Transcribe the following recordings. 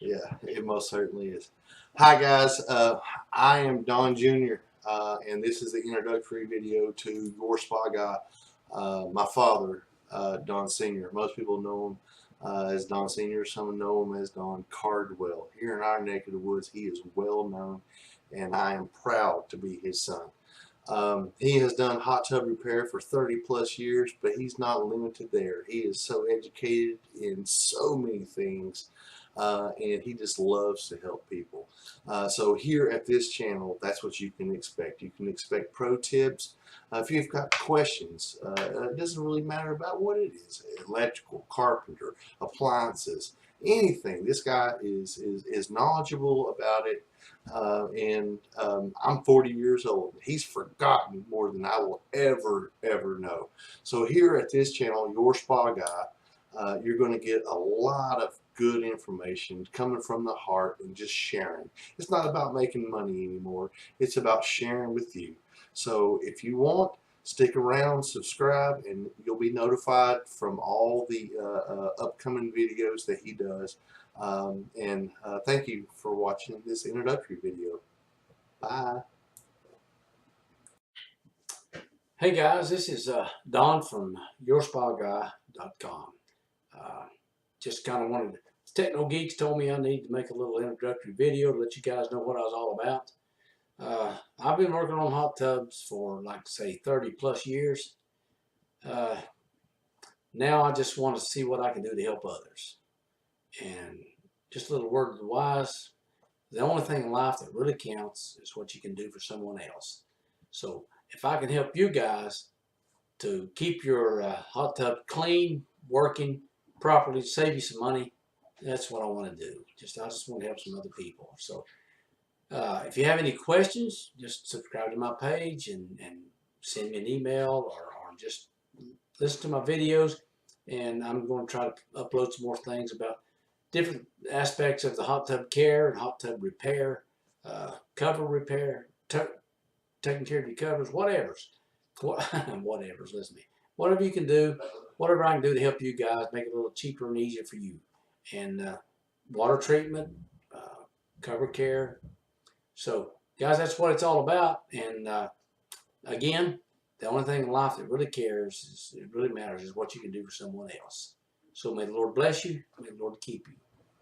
Yeah, it most certainly is. Hi guys, I am Don Jr. And this is the introductory video to Your Spa Guy. My father, Don Sr. Most people know him as Don Sr. Some know him as Don Cardwell. Here in our neck of the woods, he is well known, and I am proud to be his son. He has done hot tub repair for 30 plus years, but he's not limited there. He is so educated in so many things, and he just loves to help people. So here at this channel, that's what you can expect. You can expect pro tips. If you've got questions, it doesn't really matter about what it is, electrical, carpenter, appliances, anything. This guy is knowledgeable about it. I'm 40 years old. He's forgotten more than I will ever know. So here at this channel, Your Spa Guy, you're going to get a lot of good information coming from the heart and just sharing. It's not about making money anymore. It's about sharing with you. So if you want, stick around, subscribe, and you'll be notified from all the upcoming videos that he does. Thank you for watching this introductory video. Bye. Hey guys, this is Don from YourSpaGuy.com. Just kind of wanted, Techno Geeks told me I need to make a little introductory video to let you guys know what I was all about. I've been working on hot tubs for, like, say, 30 plus years. Now I just want to see what I can do to help others. And just a little word of the wise, the only thing in life that really counts is what you can do for someone else. So if I can help you guys to keep your hot tub clean, working properly, save you some money, that's what I want to do. I just want to help some other people. So if you have any questions, just subscribe to my page and send me an email or just listen to my videos. And I'm going to try to upload some more things about different aspects of the hot tub care and hot tub repair, cover repair, taking care of your covers, whatever's, listen to me. Whatever you can do, whatever I can do to help you guys, make it a little cheaper and easier for you. And water treatment, cover care. So, guys, that's what it's all about. And again, the only thing in life that really matters is what you can do for someone else. So may the Lord bless you. May the Lord keep you.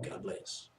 God bless.